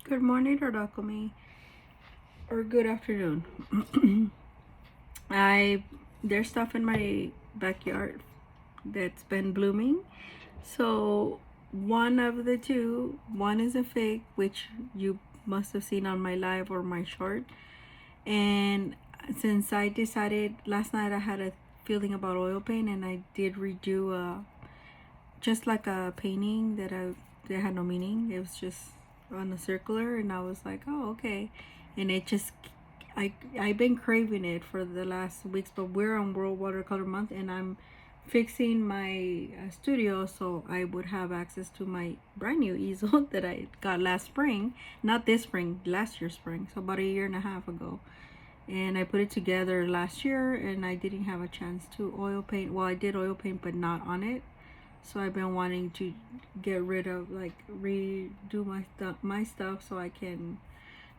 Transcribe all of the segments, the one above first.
Good morning, Art-Alchemy, or good afternoon. I There's stuff in my backyard that's been blooming. So one of the two, one is a fig, which you must have seen on my live or my short. And since I decided last night, I had a feeling about oil paint, and I did redo just like a painting that had no meaning. It was just on a circular, and I was like, oh, okay. And it just, I've been craving it for the last weeks, but we're on World Watercolor Month, and I'm fixing my studio so I would have access to my brand new easel that I got last spring. Not this spring, last year's spring, so about a year and a half ago. And I put it together last year, and I didn't have a chance to oil paint. Well, I did oil paint, but not on it. So I've been wanting to get rid of, like, redo my stuff so I can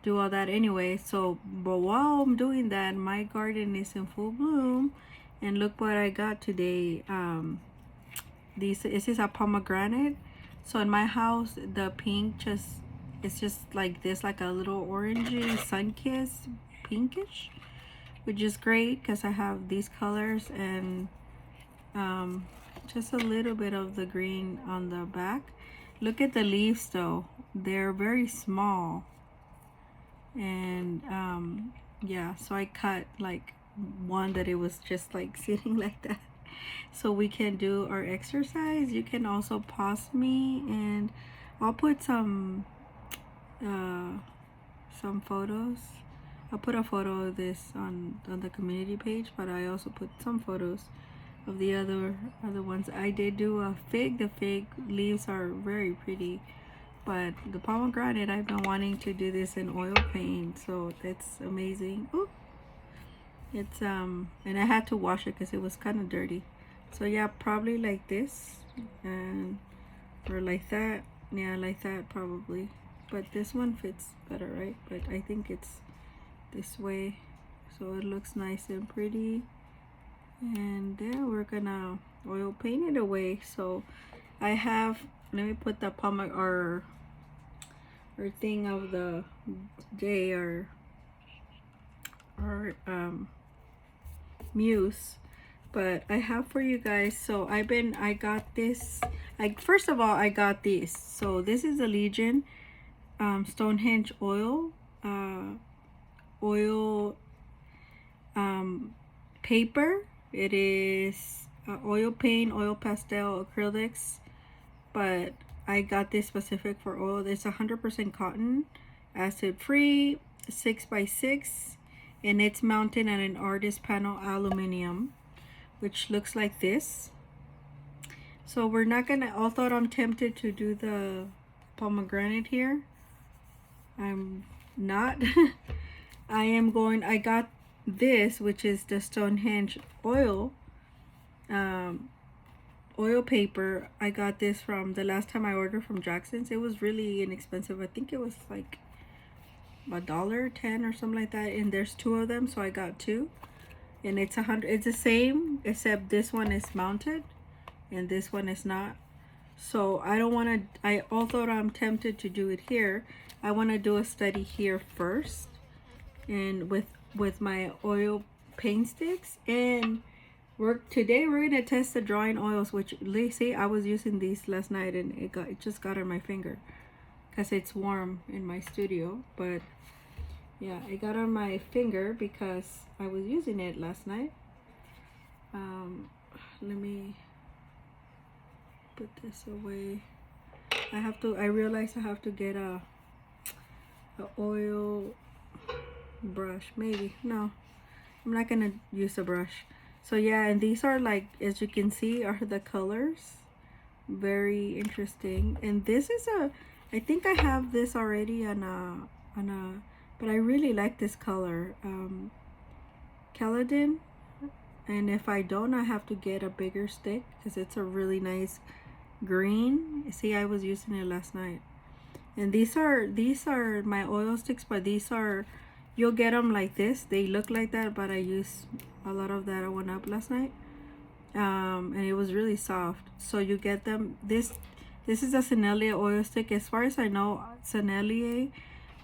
do all that anyway. So, but while I'm doing that, my garden is in full bloom, and look what I got today. This is a pomegranate. So in my house, the pink it's just like this, like a little orangey sun-kissed pinkish, which is great because I have these colors, and just a little bit of the green on the back. Look at the leaves though, they're very small. And yeah, so I cut like one that it was just like sitting like that, so we can do our exercise. You can also pause me, and I'll put photos. I'll put a photo of this on the community page, but I also put some photos of the other ones. I did do a fig. The fig leaves are very pretty, but the pomegranate, I've been wanting to do this in oil paint, so that's amazing. Ooh. It's and I had to wash it because it was kind of dirty. So yeah, probably like this, and or like that. Yeah, like that probably, but this one fits better, right? But I think it's this way, so it looks nice and pretty. And then we're gonna oil paint it away. So I have, let me put the or thing of the day, or muse. But I have for you guys, so I got this. First of all, I got this. So this is a Legion Stonehenge oil oil paper. It is oil paint, oil pastel, acrylics, but I got this specific for oil. It's 100% cotton, acid free, 6x6, and it's mounted on an artist panel aluminum, which looks like this. So we're not gonna, although I'm tempted to do the pomegranate here, I'm not. I got this, which is the Stonehenge oil oil paper. I got this from the last time I ordered from Jackson's. It was really inexpensive. I think it was like $1.10 or something like that, and there's two of them, so I got two. And it's 100, it's the same, except this one is mounted and this one is not. So I don't want to, although I'm tempted to do it here, I want to do a study here first, and with my oil paint sticks. And today we're gonna test the drawing oils, which, see, I was using these last night, and it just got on my finger because it's warm in my studio. But yeah, it got on my finger because I was using it last night. Let me put this away. I realized I have to get a oil brush. Maybe, no, I'm not gonna use a brush. So yeah, and these are, like, as you can see, are the colors. Very interesting. And this is I think I have this already on a but I really like this color, Caledon. And if I don't, I have to get a bigger stick because it's a really nice green. See, I was using it last night. And these are my oil sticks, but these are, you'll get them like this. They look like that, but I used a lot of that one up last night. And it was really soft. So you get them. This is a Sennelier oil stick. As far as I know, Sennelier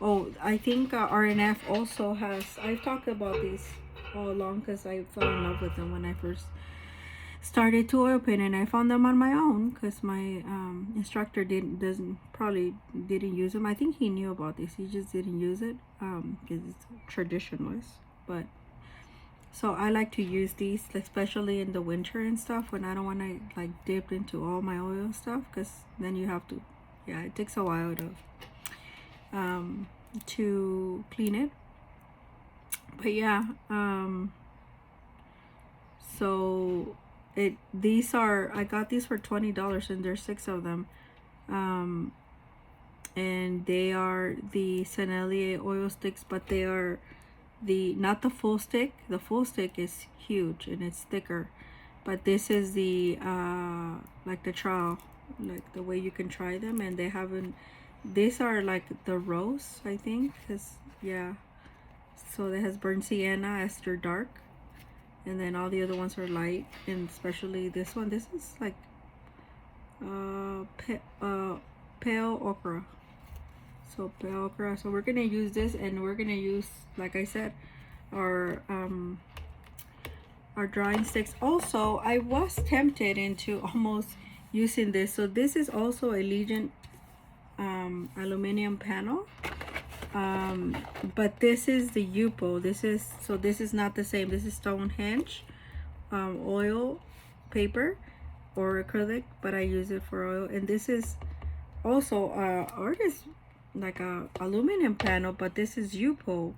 Oh, I think RNF also has, I've talked about these all along because I fell in love with them when I first started to oil paint, and I found them on my own because my instructor probably didn't use them. I think he knew about this, he just didn't use it because it's traditionalist. But so I like to use these, especially in the winter and stuff, when I don't want to like dip into all my oil stuff, because then you have to, yeah, it takes a while to clean it. But yeah, so I got these for $20, and there's 6 of them, and they are the Sennelier oil sticks, but they are not the full stick. The full stick is huge and it's thicker, but this is the like the trial, like the way you can try them. And they haven't, these are like the rose, I think, because yeah, so it has burnt sienna, ester dark, and then all the other ones are light, and especially this one, this is like pale ochre. So pale ochre. So we're gonna use this, and we're gonna use, like I said, our drawing sticks. Also, I was tempted into almost using this. So this is also a Legion aluminum panel, but this is the Yupo. This is not the same. This is Stonehenge oil paper or acrylic, but I use it for oil. And this is also artist, like a aluminum panel, but this is Yupo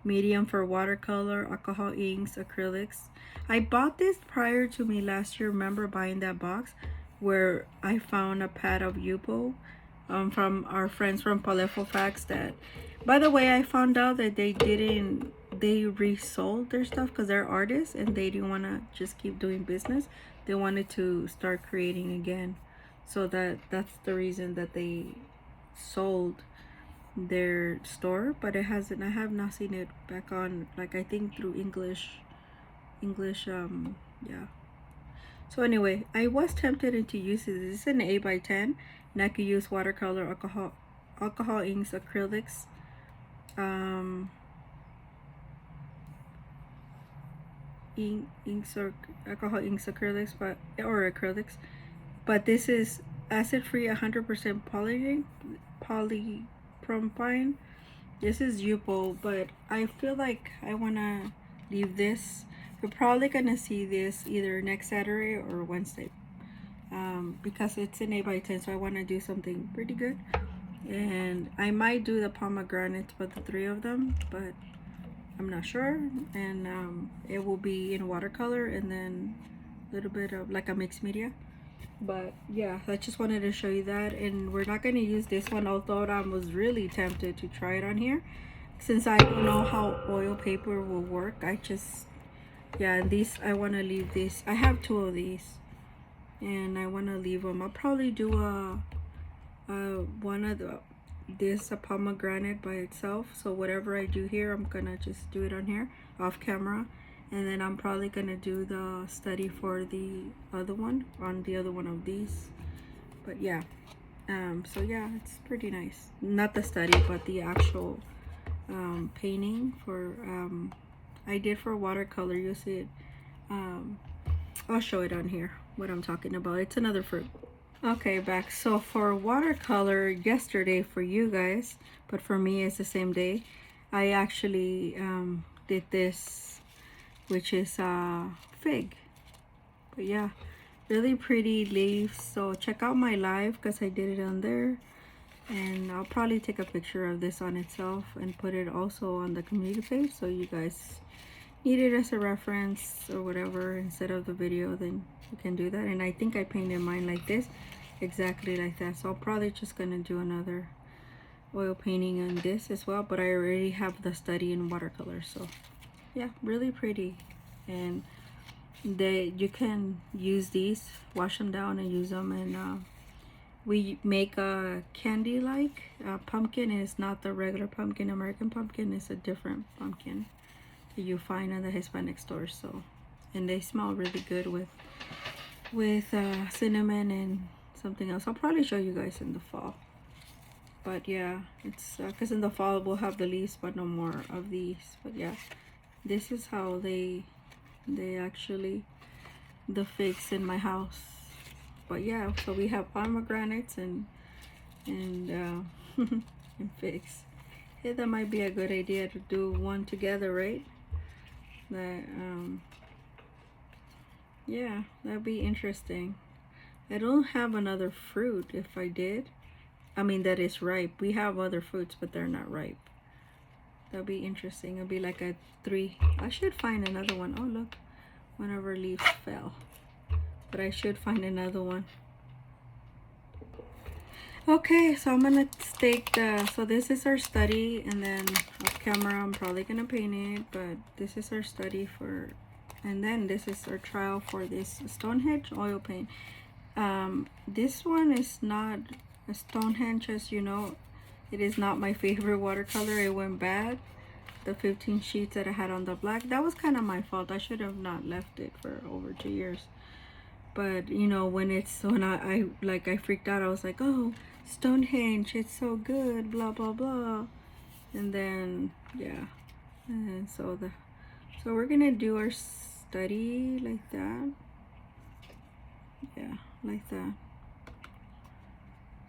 medium for watercolor, alcohol inks, acrylics. I bought this prior to me last year. Remember buying that box where I found a pad of Yupo from our friends from Palefo Facts. That, by the way, I found out that they resold their stuff because they're artists and they didn't want to just keep doing business. They wanted to start creating again. So that's the reason that they sold their store, but it hasn't, I have not seen it back on, like I think through English yeah. So anyway, I was tempted into using this. It's an 8x10, and I could use watercolor, alcohol inks, acrylics, inks or alcohol inks, acrylics, or acrylics. But this is acid free, 100% polypropylene. This is Yupo, but I feel like I wanna leave this. You're probably gonna see this either next Saturday or Wednesday, because it's an 8x10, so I want to do something pretty good. And I might do the pomegranates, but the 3 of them, but I'm not sure. And it will be in watercolor and then a little bit of like a mixed media. But yeah, I just wanted to show you that. And we're not going to use this one, although I was really tempted to try it on here, since I don't know how oil paper will work. I just, yeah, and these, I want to leave this. I have 2 of these and I want to leave them. I'll probably do one of this a pomegranate by itself. So whatever I do here, I'm gonna just do it on here off camera, and then I'm probably gonna do the study for the other one on the other one of these. But yeah, so yeah, it's pretty nice. Not the study, but the actual painting for I did for watercolor. You'll see it. I'll show it on here what I'm talking about. It's another fruit. Okay, back. So for watercolor, yesterday for you guys, but for me it's the same day, I actually did this, which is fig. But yeah, really pretty leaves. So check out my live because I did it on there, and I'll probably take a picture of this on itself and put it also on the community page, so you guys need it as a reference or whatever instead of the video, then you can do that. And I think I painted mine like this, exactly like that. So I'm probably just gonna do another oil painting on this as well, but I already have the study in watercolor. So yeah, really pretty. And you can use these, wash them down and use them. And we make a candy like pumpkin. Is not the regular pumpkin, American pumpkin. It's a different pumpkin you find in the Hispanic stores. So, and they smell really good with cinnamon and something else. I'll probably show you guys in the fall. But yeah, it's because in the fall we'll have the leaves but no more of these. But yeah, this is how they actually, the figs in my house. But yeah, so we have pomegranates and and figs. Hey, that might be a good idea to do one together, right? That yeah, that'd be interesting. I don't have another fruit. If I did, I mean that is ripe. We have other fruits, but they're not ripe. That'd be interesting. It'd be like a 3. I should find another one. Oh look, one of our leaves fell. But I should find another one. Okay, so I'm gonna stake the, so this is our study, and then off camera I'm probably gonna paint it, but this is our study for, and then this is our trial for this Stonehenge oil paint. This one is not a Stonehenge, as you know. It is not my favorite watercolor. It went bad. The 15 sheets that I had on the black, that was kind of my fault. I should have not left it for over 2 years. But you know, when I freaked out. I was like, oh, Stonehenge, it's so good, blah blah blah. And then yeah, and so we're gonna do our study like that. Yeah, like that.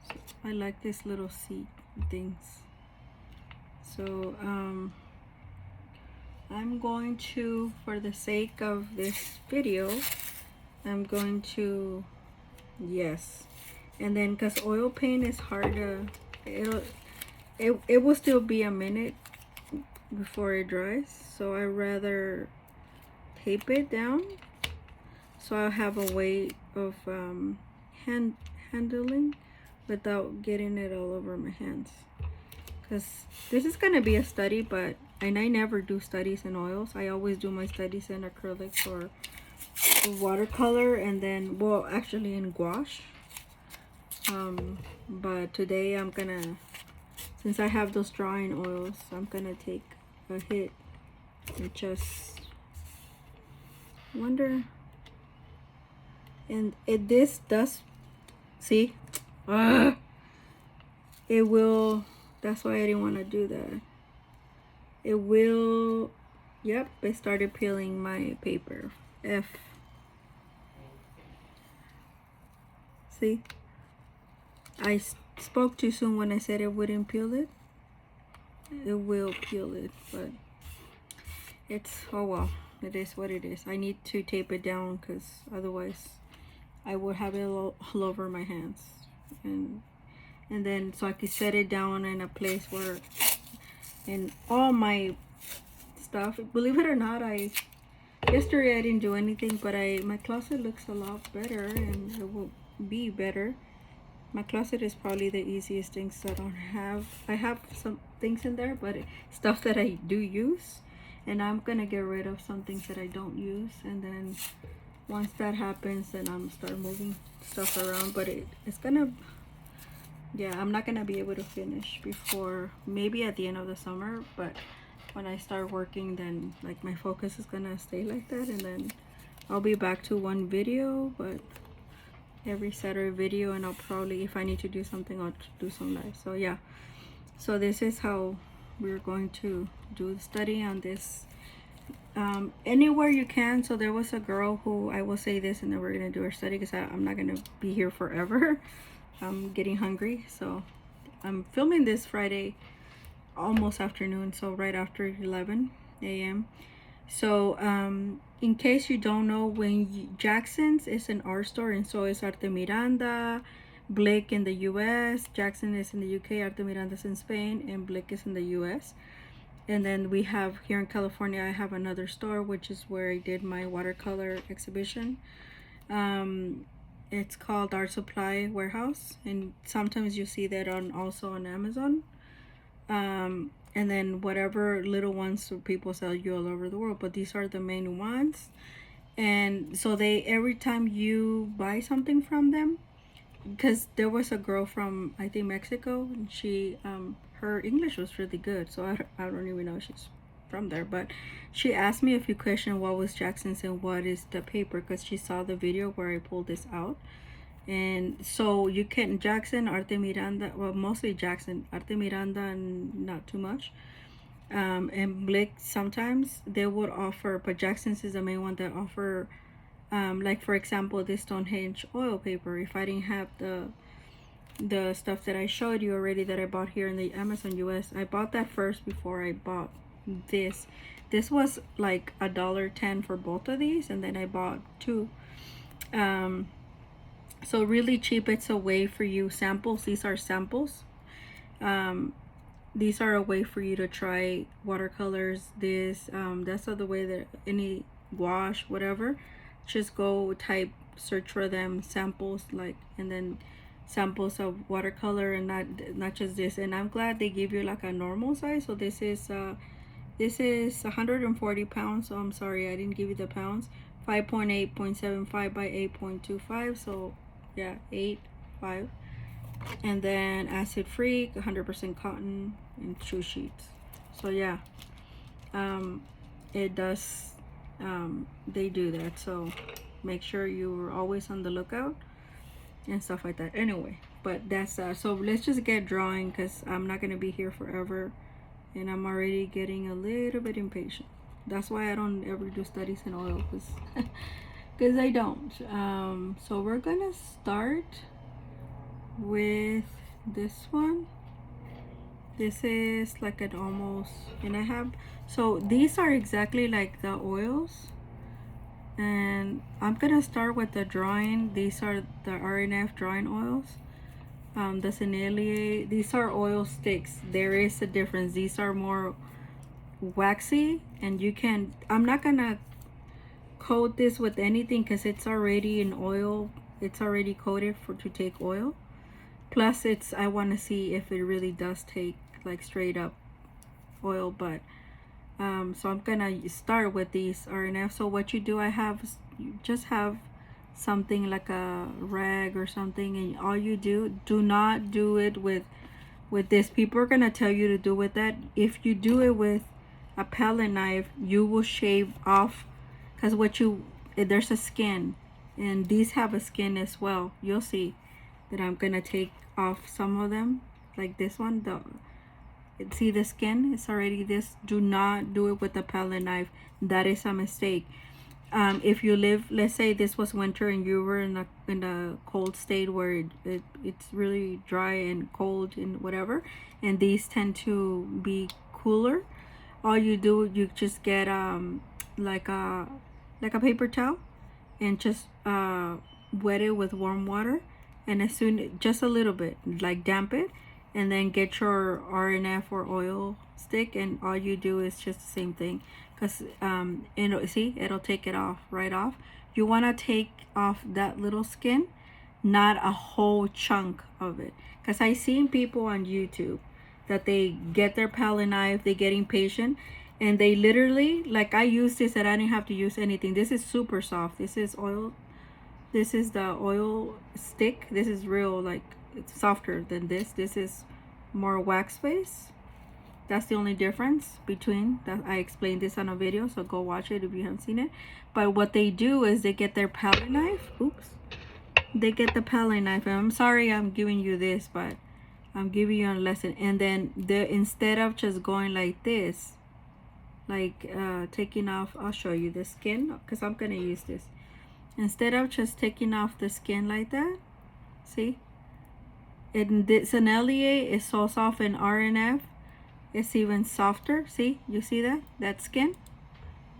So I like this little seat things. So I'm going to, for the sake of this video, I'm going to, yes, and then because oil paint is hard to, it will still be a minute before it dries, so I rather tape it down so I'll have a way of handling without getting it all over my hands, because this is gonna be a study, but and I never do studies in oils. I always do my studies in acrylics or watercolor, and then, well, actually in gouache. But today I'm gonna, since I have those drawing oils, I'm gonna take a hit and just wonder. And this does, see, it will, that's why I didn't want to do that. It will, yep, it started peeling my paper. See, I spoke too soon when I said it wouldn't peel it. It will peel it, but it's, oh well, it is what it is. I need to tape it down because otherwise I would have it all over my hands. And then so I could set it down in a place where, and all my stuff, believe it or not, yesterday I didn't do anything, but my closet looks a lot better, and it will be better. My closet is probably the easiest things that I don't have. I have some things in there, but stuff that I do use, and I'm gonna get rid of some things that I don't use, and then once that happens, then I'm start moving stuff around. But it's gonna, yeah, I'm not gonna be able to finish before maybe at the end of the summer, but when I start working, then like my focus is gonna stay like that, and then I'll be back to one video, but every Saturday video, and I'll probably, if I need to do something, I'll do some live. So yeah, so this is how we're going to do the study on this. Anywhere you can. So there was a girl who, I will say this and then we're gonna do our study because I'm not gonna be here forever. I'm getting hungry, so I'm filming this Friday almost afternoon, so right after 11 a.m. So in case you don't know, when Jackson's is an art store, and so is Arte Miranda, Blick in the US, Jackson is in the UK, Arte Miranda's in Spain, and Blick is in the US. And then we have here in California, I have another store, which is where I did my watercolor exhibition. It's called Art Supply Warehouse, and sometimes you see that also on Amazon. And then whatever little ones people sell you all over the world, but these are the main ones. And so they, every time you buy something from them, because there was a girl from, I think, Mexico, and she her English was really good, so I don't even know if she's from there, but she asked me a few questions, what was Jackson's and what is the paper, because she saw the video where I pulled this out. And so you can Jackson, Arte Miranda, well, mostly Jackson, Arte Miranda, and not too much. And Blick sometimes they would offer, but Jackson's is the main one that offer, like for example, this Stonehenge oil paper. If I didn't have the stuff that I showed you already that I bought here in the Amazon US, I bought that first before I bought this. This was like $1.10 for both of these, and then I bought two. So really cheap. It's a way for you samples. These are samples. These are a way for you to try watercolors. This that's the way that any gouache, whatever, just go type, search for them, samples, like, and then samples of watercolor, and not just this. And I'm glad they give you like a normal size. So this is 140 pounds. So I'm sorry I didn't give you the pounds. 5.8.75 by 8.25. So yeah, 8.5. And then acid free, 100% cotton, and 2 sheets. So yeah, it does, they do that. So make sure you're always on the lookout and stuff like that. Anyway, but that's so let's just get drawing, because I'm not gonna be here forever, and I'm already getting a little bit impatient. That's why I don't ever do studies in oil, because I don't. So we're gonna start with this one. This is like an almost, and I have, so these are exactly like the oils, and I'm gonna start with the drawing. These are the RNF drawing oils. The Sennelier, these are oil sticks. There is a difference. These are more waxy, and you can, I'm not gonna coat this with anything because it's already in oil. It's already coated to take oil. Plus it's, I want to see if it really does take like straight up oil. But so I'm gonna start with these RNF. So what you do, you just have something like a rag or something, and all you do not do it with this. People are gonna tell you to do with that. If you do it with a palette knife, you will shave off, because there's a skin, and these have a skin as well. You'll see that I'm gonna take off some of them, like this one. See the skin? It's already this. Do not do it with a palette knife. That is a mistake. If you live, let's say this was winter and you were in a cold state where it's really dry and cold and whatever, and these tend to be cooler, all you do, you just get like a paper towel, and just wet it with warm water, and just a little bit, like damp it, and then get your RNF or oil stick, and all you do is just the same thing, because see, it'll take it off right off. You want to take off that little skin, not a whole chunk of it, because I seen people on YouTube that they get their palette knife, they get impatient, and they literally, like, I use this and I didn't have to use anything. This is super soft. This is oil. This is the oil stick. This is real, like, it's softer than this. This is more wax based. That's the only difference between that. I explained this on a video, so go watch it if you haven't seen it. But what they do is they get their palette knife. Oops. They get the palette knife. And I'm sorry I'm giving you this, but I'm giving you a lesson. And then instead of just going like this, like taking off, I'll show you the skin, because I'm gonna use this. Instead of just taking off the skin like that, see, and the Sennelier is so soft, and RNF it's even softer. See, you see that skin,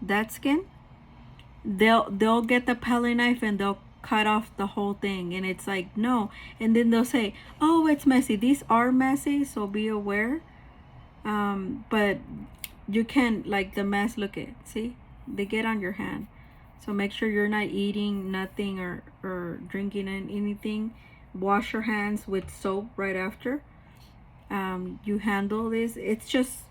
they'll get the palette knife and they'll cut off the whole thing, and it's like, no. And then they'll say, oh, it's messy. These are messy, so be aware. But you can, like, the mess, look at, see, they get on your hand. So make sure you're not eating nothing or drinking anything. Wash your hands with soap right after you handle this. It's just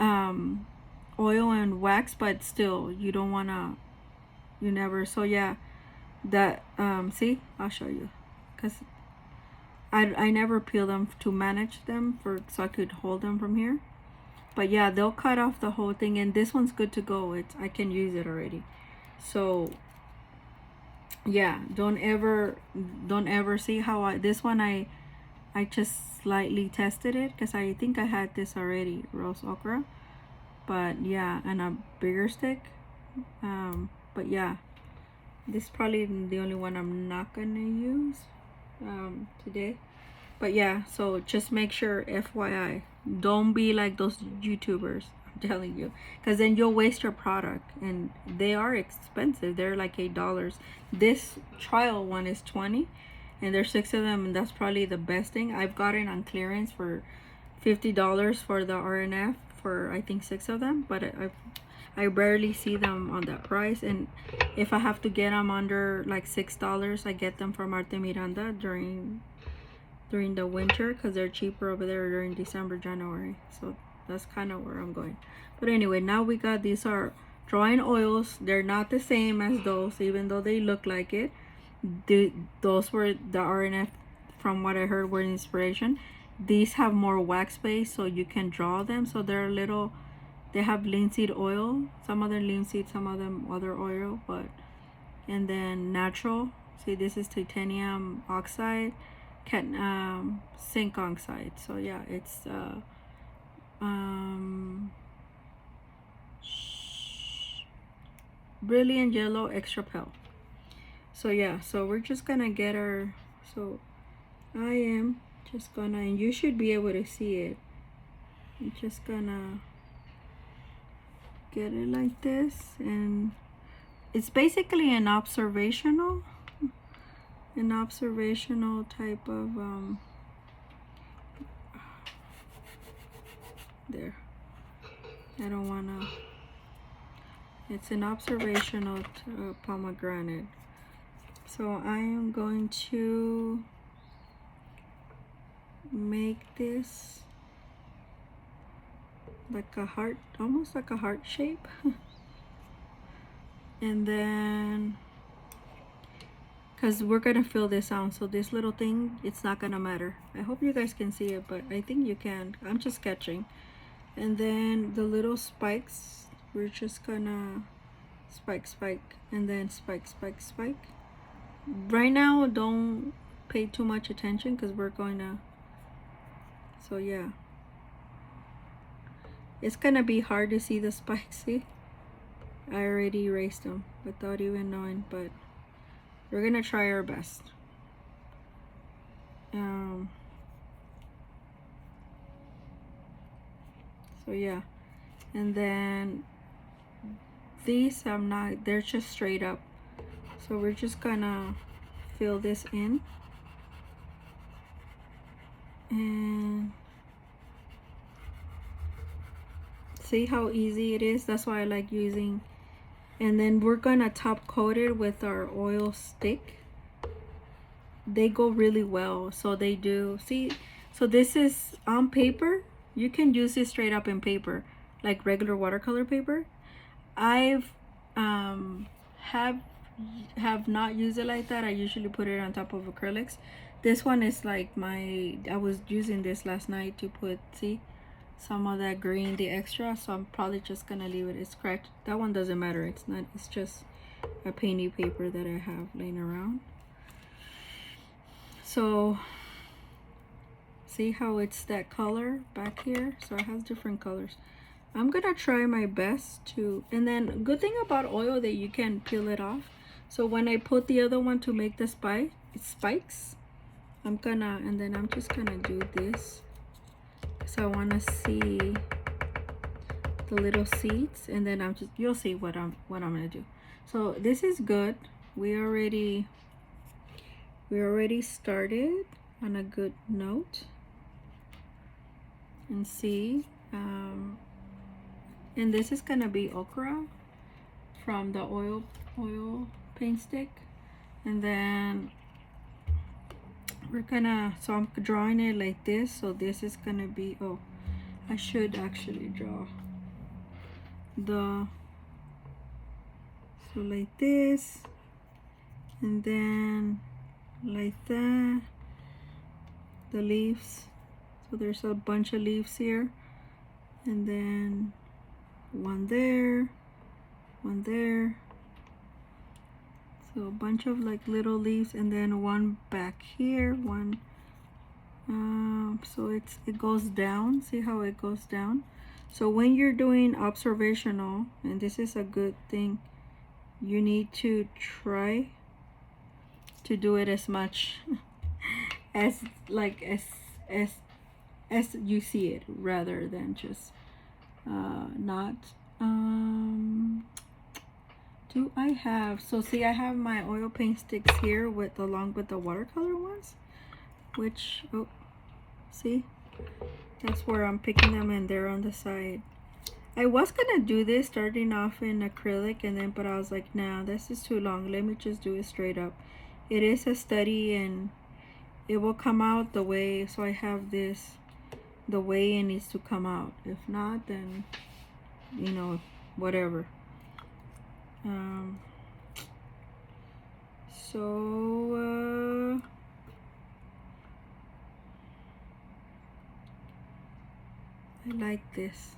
oil and wax, but still, you don't want to, you never. So yeah, that see, I'll show you, because I never peel them to manage them, so I could hold them from here. But yeah, they'll cut off the whole thing, and this one's good to go. I can use it already. So yeah, don't ever see how this one I just slightly tested it because I think I had this already, rose okra. But yeah, and a bigger stick. But yeah, this is probably the only one I'm not gonna use today. But yeah, so just make sure, FYI, don't be like those YouTubers. I'm telling you, because then you'll waste your product, and they are expensive. They're like $8. This trial one is 20, and there's 6 of them, and that's probably the best thing. I've got it on clearance for $50 for the RNF for I think 6 of them, but I rarely see them on that price. And if I have to get them under like $6, I get them from Arte Miranda during the winter because they're cheaper over there during December, January. So that's kind of where I'm going. But anyway, now we got, these are drawing oils. They're not the same as those, even though they look like it. Those were the RNF, from what I heard, were inspiration. These have more wax base, so you can draw them. So they're a little, they have linseed oil, some of them linseed, some of them other oil, but, and then natural. See, this is titanium oxide, zinc oxide. So yeah, it's um brilliant yellow extra pale. So yeah, so we're just gonna get our, so I am just gonna, and you should be able to see it, I'm just gonna get it like this. And it's basically an observational type of there, I don't wanna, it's an observational pomegranate. So I am going to make this like a heart, almost like a heart shape. And then, because we're gonna fill this out, so this little thing, it's not gonna matter. I hope you guys can see it, but I think you can. I'm just sketching. And then the little spikes, we're just gonna spike, and then spike. Right now, don't pay too much attention because we're going to, so yeah, it's gonna be hard to see the spikes. See, I already erased them without even knowing, but we're gonna try our best. So yeah, and then these, I'm not, they're just straight up, so we're just gonna fill this in. And see how easy it is? That's why I like using. And then we're gonna top coat it with our oil stick. They go really well, so they do. See, so this is on paper. You can use it straight up in paper, like regular watercolor paper. I've have not used it like that. I usually put it on top of acrylics. This one is like my, I was using this last night to put, see, some of that green, the extra, so I'm probably just gonna leave it. It's cracked. That one doesn't matter. It's not, it's just a painty paper that I have laying around. So see how it's that color back here? So it has different colors. I'm gonna try my best to, and then good thing about oil that you can peel it off. So when I put the other one to make the spikes, I'm gonna, and then I'm just gonna do this because I want to see the little seeds, and then I'm just, you'll see what I'm gonna do. So this is good. We already started on a good note. And see, and this is gonna be okra from the oil paint stick. And then we're gonna, so I'm drawing it like this, so this is gonna be, oh, I should actually draw the, so like this, and then like that, the leaves. So there's a bunch of leaves here, and then one there, one there. So a bunch of like little leaves, and then one back here, one. So it goes down. See how it goes down? So when you're doing observational, and this is a good thing, you need to try to do it as much as like as you see it, rather than just not. Do I have, so see, I have my oil paint sticks here with along with the watercolor ones, which, oh, see, that's where I'm picking them, and they're on the side. I was gonna do this starting off in acrylic, and then but I was like, nah, this is too long, let me just do it straight up. It is a study, and it will come out the way, so I have this the way it needs to come out. If not, then you know, whatever. So I like this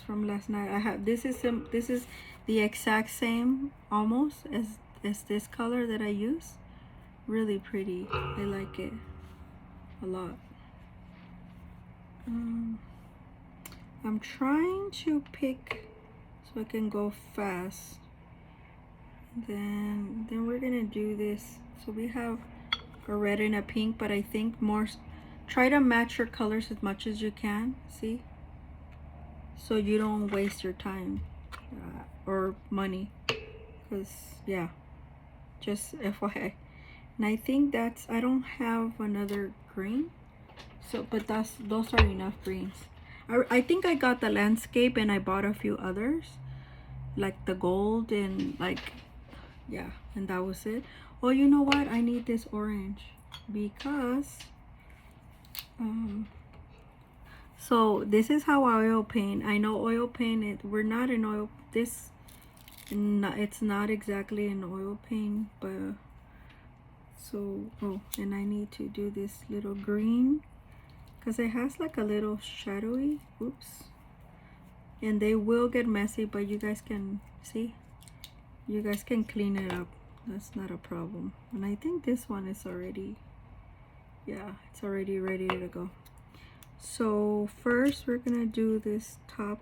from last night. I have this is the exact same almost as this color that I use. Really pretty. I like it a lot. I'm trying to pick so I can go fast. Then we're gonna do this. So we have a red and a pink, but I think more, try to match your colors as much as you can. See, so you don't waste your time or money, because yeah, just FYI. And I think that's, I don't have another green, so but those are enough greens. I think I got the landscape, and I bought a few others like the gold, and like, yeah, and that was it. Oh, you know what, I need this orange because so this is how I oil paint. I know oil paint, we're not in oil, this it's not exactly an oil paint, but so, oh, and I need to do this little green because it has like a little shadowy, oops, and they will get messy, but you guys can see, you guys can clean it up, that's not a problem. And I think this one is already, yeah, it's already ready to go. So first we're gonna do this top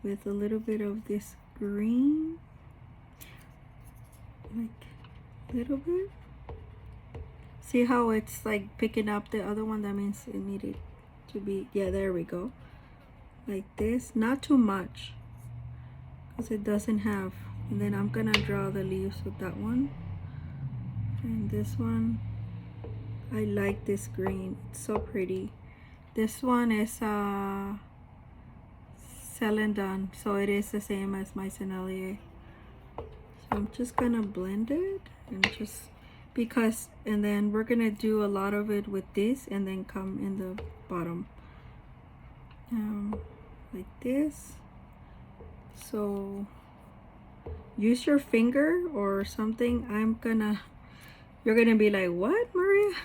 with a little bit of this green, like a little bit. See how it's like picking up the other one? That means it needed to be, yeah, there we go, like this, not too much because it doesn't have. And then I'm gonna draw the leaves with that one, and this one, I like this green, it's so pretty. This one is Celandon, so it is the same as my Sennelier. So I'm just gonna blend it, and just because, and then we're gonna do a lot of it with this, and then come in the bottom like this. So use your finger or something. You're gonna be like, what, Maria?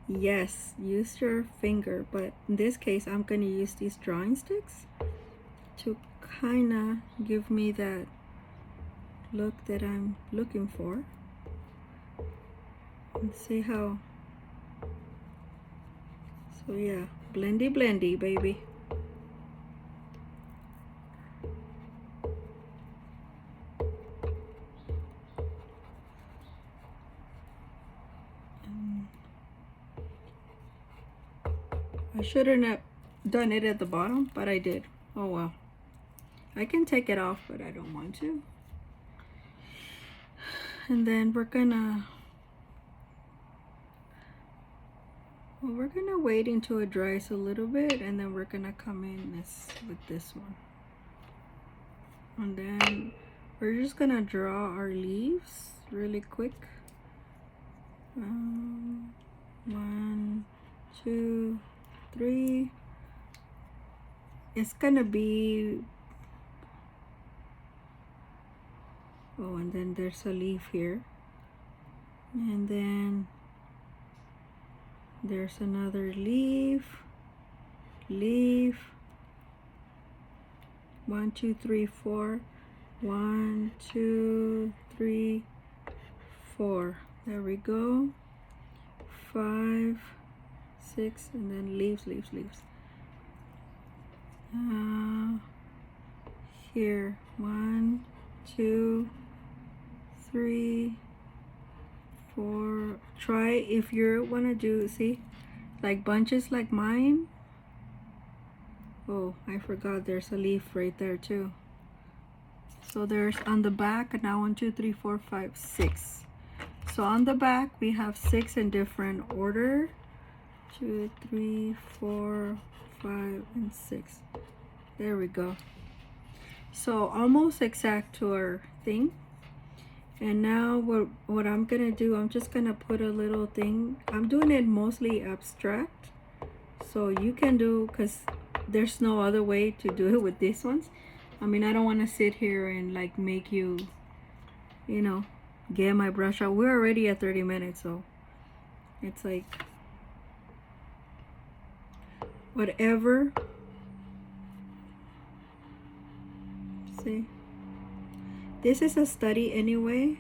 Yes, use your finger, but in this case I'm gonna use these drawing sticks to kind of give me that look that I'm looking for. And see how, so yeah, blendy blendy, baby. I shouldn't have done it at the bottom, but I did. Oh well, I can take it off, but I don't want to. And then we're gonna wait until it dries a little bit, and then we're gonna come in with this one. And then we're just gonna draw our leaves really quick. 1, 2, 3. It's gonna be, oh, and then there's a leaf here, and then there's another leaf. 1, 2, 3, 4. 1, 2, 3, 4. There we go. 5, 6, and then leaves. Here, 1, 2, 3, 4. Try if you want to do, see, like bunches like mine. Oh, I forgot there's a leaf right there too. So there's on the back now 1, 2, 3, 4, 5, 6. So on the back we have 6 in different order. 2, 3, 4, 5, and 6. There we go. So almost exact to our thing. And now what I'm gonna do, I'm just gonna put a little thing. I'm doing it mostly abstract, so you can do, because there's no other way to do it with these ones. I mean, I don't want to sit here and like make you, you know, get my brush out. We're already at 30 minutes, so it's like whatever. See, this is a study anyway,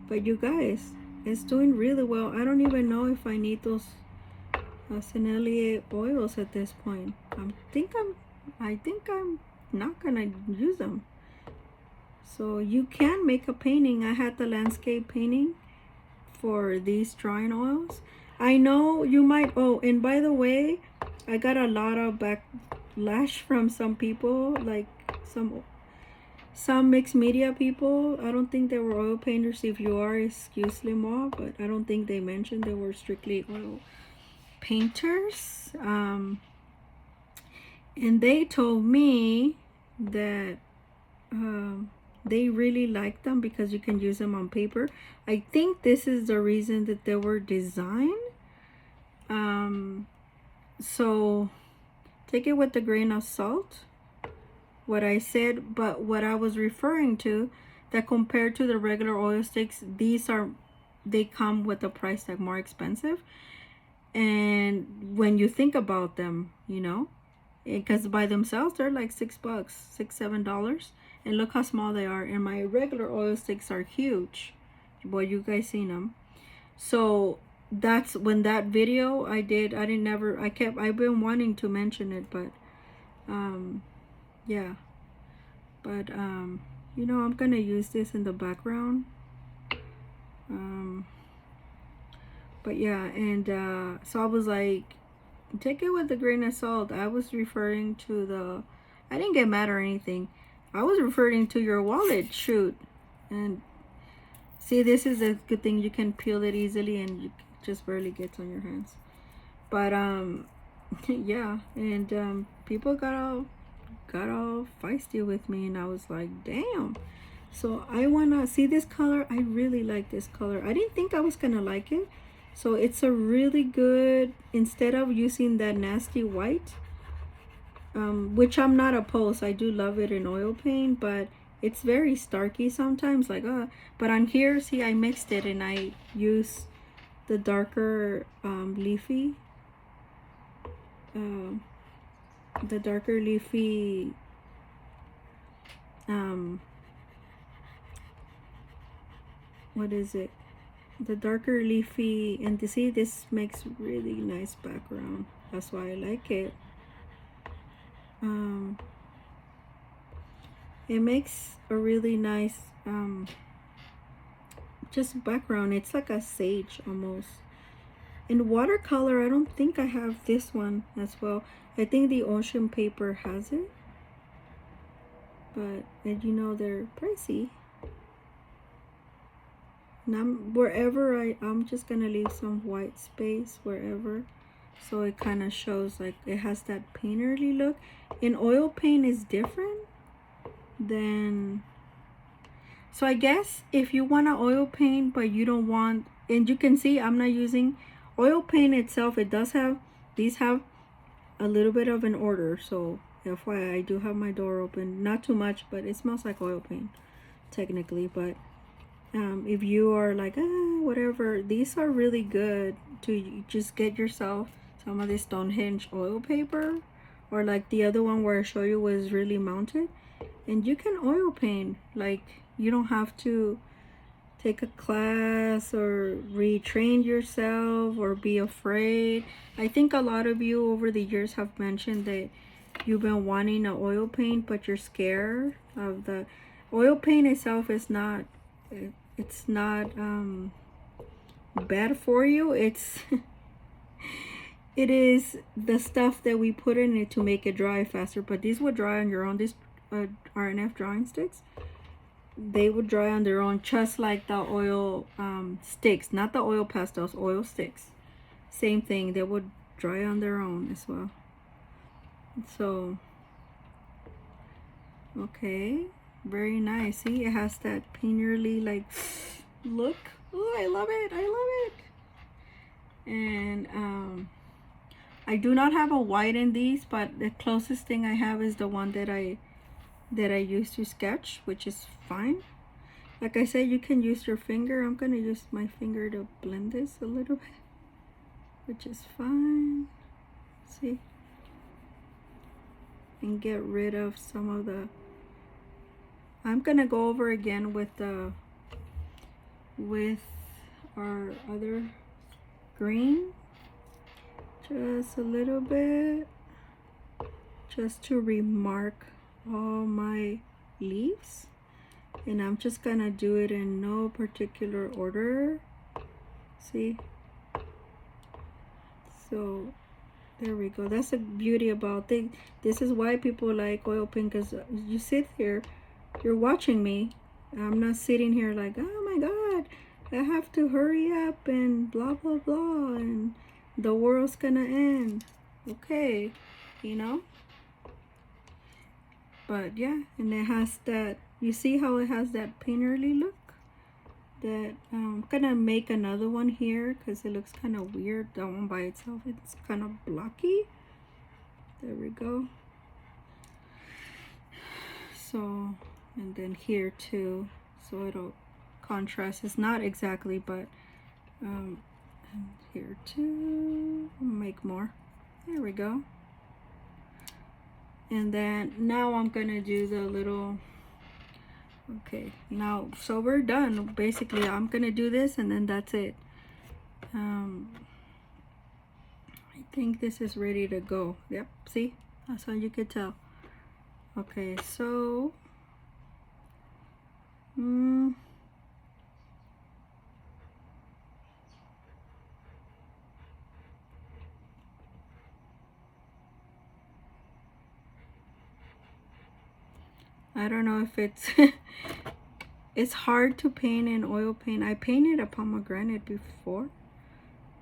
but you guys, it's doing really well. I don't even know if I need those Sennelier oils at this point. I think I'm not gonna use them. So you can make a painting. I had the landscape painting for these drawing oils. I know you might, oh, and by the way, I got a lot of backlash from some people, like some mixed media people. I don't think they were oil painters. If you are, excuse-moi, but I don't think they mentioned they were strictly oil painters. And they told me that they really like them because you can use them on paper. I think this is the reason that they were designed. So take it with a grain of salt, what I said, but what I was referring to, that compared to the regular oil sticks, they come with a price tag more expensive. And when you think about them, you know, because by themselves they're like $6, $7, and look how small they are. And my regular oil sticks are huge. Well, you guys seen them. So that's when that video I've been wanting to mention it, but yeah, but you know, I'm gonna use this in the background. But yeah, and so I was like, take it with a grain of salt. I was referring to I didn't get mad or anything. I was referring to your wallet shoot. And see, this is a good thing. You can peel it easily and you just barely gets on your hands. But yeah, and people got all feisty with me, and I was like, damn. So I wanna see this color. I really like this color. I didn't think I was gonna like it. So it's a really good, instead of using that nasty white, which I'm not opposed. I do love it in oil paint, but it's very starky sometimes, like, but on here, see, I mixed it and I use the darker leafy, what is it? The darker leafy, and to see, this makes really nice background. That's why I like it. It makes a really nice just background. It's like a sage almost. In watercolor, I don't think I have this one as well. I think the ocean paper has it, but and you know, they're pricey. And I'm just gonna leave some white space wherever, so it kind of shows like it has that painterly look. In oil paint is different than, so I guess if you want to oil paint but you don't want, and you can see I'm not using oil paint itself. It does have, these have a little bit of an order, so FYI, I do have my door open, not too much, but it smells like oil paint technically. But if you are like, whatever, these are really good to just get yourself some of this Stonehenge oil paper, or like the other one where I show you was really mounted, and you can oil paint like You don't have to take a class or retrain yourself or be afraid. I think a lot of you over the years have mentioned that you've been wanting an oil paint, but you're scared of the oil paint itself. Is not it's not bad for you. It's it is the stuff that we put in it to make it dry faster, but these would dry on your own. These RNF drawing sticks, they would dry on their own, just like the oil sticks, not the oil pastels, oil sticks. Same thing, they would dry on their own as well. So, okay, very nice. See, it has that painterly, like, look. Oh, I love it. I love it. And I do not have a white in these, but the closest thing I have is the one that I use to sketch, which is fine. Like I said, you can use your finger. I'm gonna use my finger to blend this a little bit, which is fine. See, and get rid of some of the. I'm gonna go over again with our other green, just a little bit, just to remark all my leaves. And I'm just gonna do it in no particular order. See, so there we go. That's the beauty about it. This is why people like oil paint, because you sit here, you're watching me. I'm not sitting here like, oh my god, I have to hurry up and blah blah blah and the world's gonna end. Okay, you know. But yeah, and it has that, you see how it has that painterly look? That I'm gonna make another one here because it looks kind of weird. That one by itself, it's kind of blocky. There we go. So, and then here too, so it'll contrast. It's not exactly, but and here too. I'll make more. There we go. And then now I'm gonna do the little, okay, now, so we're done. Basically, I'm gonna do this and then that's it. I think this is ready to go. Yep, see, that's how you could tell. Okay, so I don't know if it's it's hard to paint in oil paint. I painted a pomegranate before,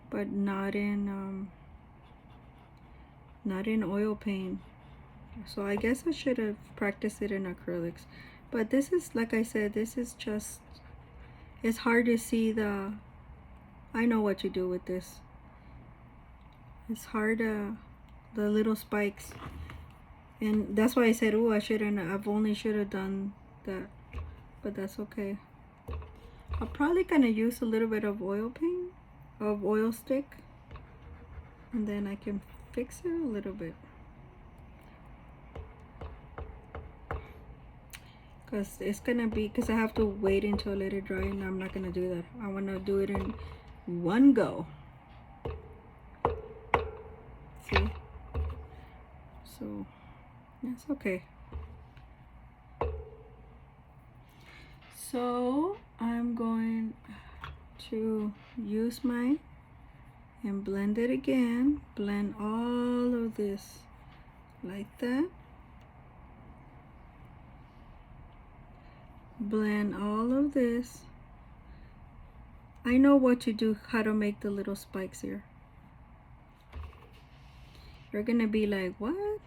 but not in oil paint. So I guess I should have practiced it in acrylics. But this is, like I said, this is just, it's hard to see the, I know what to do with this. It's hard the little spikes. And that's why I said, oh, I shouldn't, I've only should have done that. But that's okay. I'm probably gonna use a little bit of oil paint, of oil stick. And then I can fix it a little bit. Because it's gonna be, because I have to wait until I let it dry, and I'm not gonna do that. I want to do it in one go. See? So that's okay. So I'm going to use my, and blend it again. Blend all of this like that. Blend all of this. I know what to do, how to make the little spikes here. You're gonna be like, what?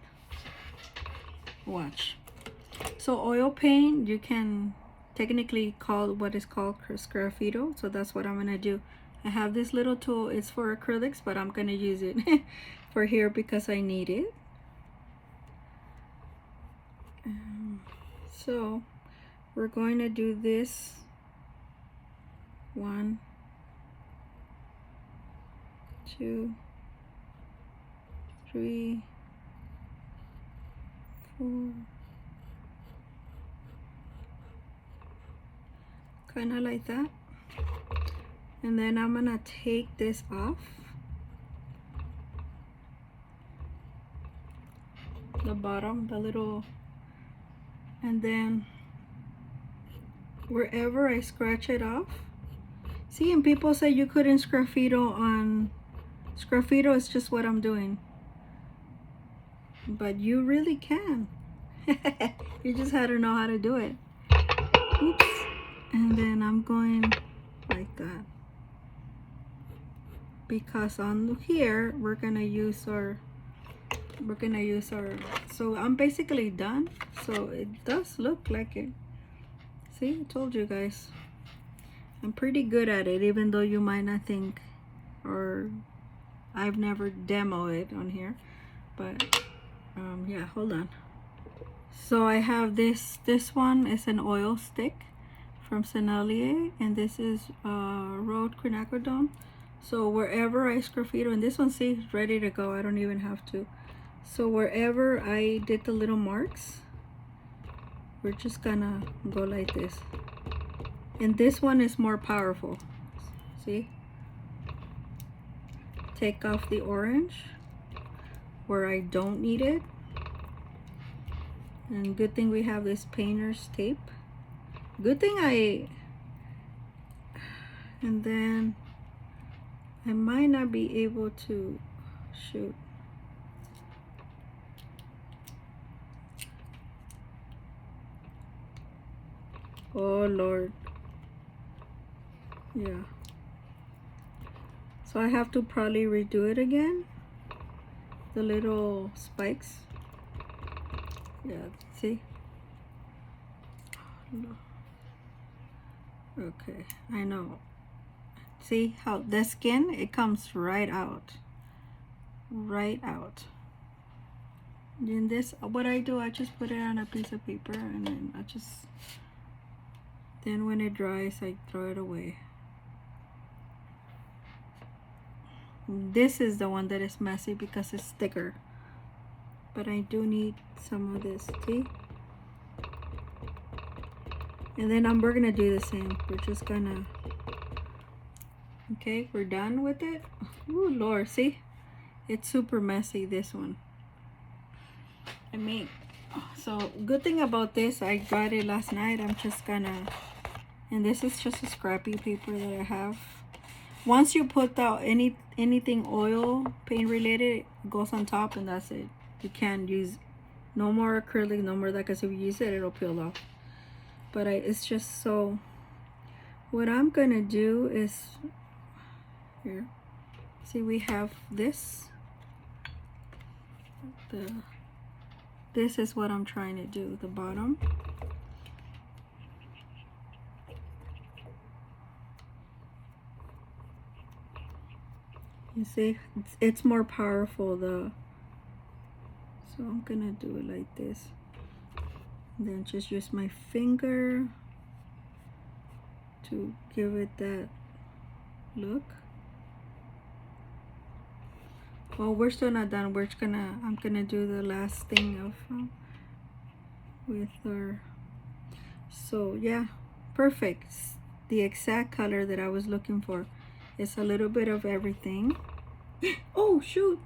Watch. So oil paint, you can technically call what is called sgraffito. So that's what I'm gonna do. I have this little tool. It's for acrylics, but I'm gonna use it for here because I need it. So we're going to do this 1, 2, 3, 4, kind of like that. And then I'm gonna take this off the bottom, the little, and then wherever I scratch it off, see, and people say you couldn't sgraffito on, sgraffito is just what I'm doing, but you really can. You just had to know how to do it. Oops. And then I'm going like that, because on here we're gonna use our, so I'm basically done. So it does look like it. See, I told you guys, I'm pretty good at it, even though you might not think, or I've never demoed it on here, but yeah, hold on. So I have this one is an oil stick from Sennelier, and this is Road Quinacridone. So wherever I sgraffito, and this one, see, it's ready to go, I don't even have to. So wherever I did the little marks, we're just gonna go like this. And this one is more powerful. See? Take off the orange where I don't need it. And good thing we have this painter's tape. Good thing and then I might not be able to shoot. Oh Lord. Yeah. So I have to probably redo it again. The little spikes. Yeah, see? No. Okay, I know. See how the skin, it comes right out. Right out. In this, what I do, I just put it on a piece of paper, and then then when it dries, I throw it away. This is the one that is messy because it's thicker. But I do need some of this, see? And then we're gonna do the same. We're just gonna, okay, we're done with it. Oh Lord, see? It's super messy, this one. I mean, so good thing about this, I got it last night. I'm just gonna, and this is just a scrappy paper that I have. Once you put out anything oil paint related, it goes on top, and that's it. You can't use no more acrylic, no more, like, because if you use it, it'll peel off. But it's just, so what I'm gonna do is, here, see, we have this, this is what I'm trying to do, the bottom. You see, it's more powerful, so I'm gonna do it like this. And then just use my finger to give it that look. Well, we're still not done. I'm gonna do the last thing of with our, so yeah, perfect. The exact color that I was looking for. It's a little bit of everything. Oh shoot,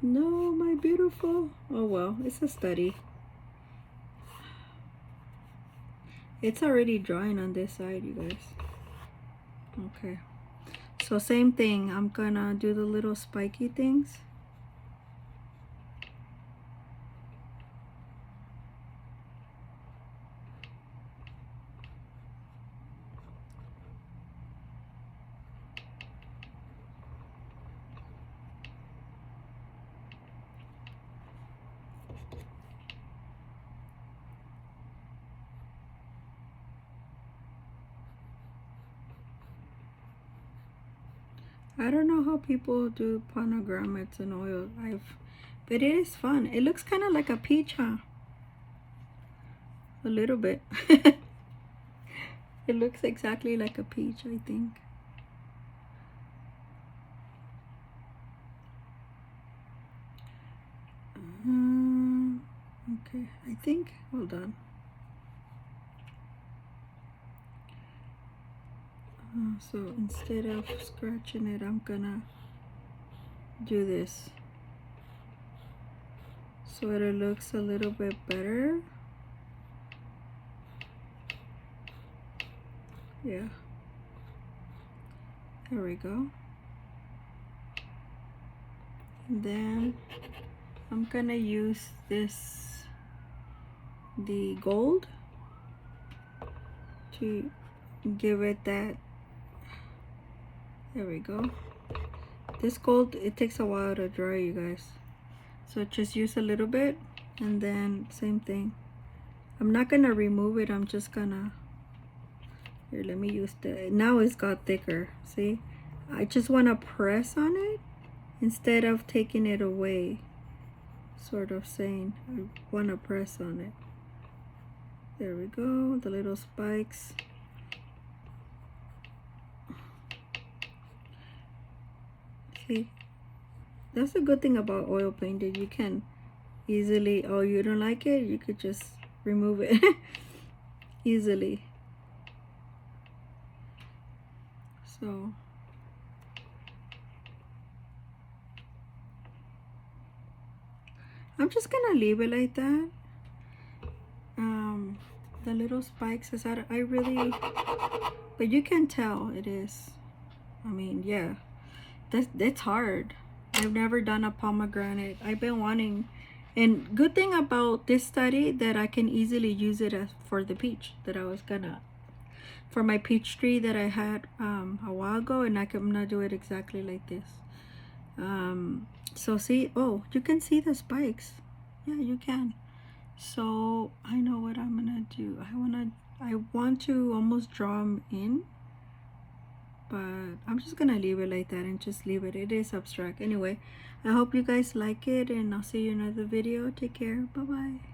no, my beautiful. Oh well, it's a study. It's already drying on this side, you guys. Okay, so same thing, I'm gonna do the little spiky things. I don't know how people do pomegranates and oil. But it is fun. It looks kind of like a peach, huh? A little bit. It looks exactly like a peach, I think. Okay, I think, hold on. So instead of scratching it, I'm gonna do this so it looks a little bit better. Yeah, there we go. And then I'm gonna use the gold to give it that. There we go. This gold, it takes a while to dry, you guys, so just use a little bit. And then same thing, I'm not gonna remove it, I'm just gonna, here, let me use now it's got thicker. See, I just want to press on it instead of taking it away, sort of saying I want to press on it. There we go, the little spikes. See, that's a good thing about oil painting. You can easily, oh, you don't like it, you could just remove it easily. So I'm just gonna leave it like that. The little spikes is that I really, but you can tell it is, I mean, yeah, that's hard. I've never done a pomegranate. I've been wanting, and good thing about this study that I can easily use it as for the peach that I was gonna, for my peach tree that I had a while ago, and I'm gonna do it exactly like this. So see, oh, you can see the spikes. Yeah, you can. So I know what I'm gonna do. I want to almost draw them in, but I'm just gonna leave it like that and just leave it. It is abstract. Anyway, I hope you guys like it, and I'll see you in another video. Take care. Bye bye.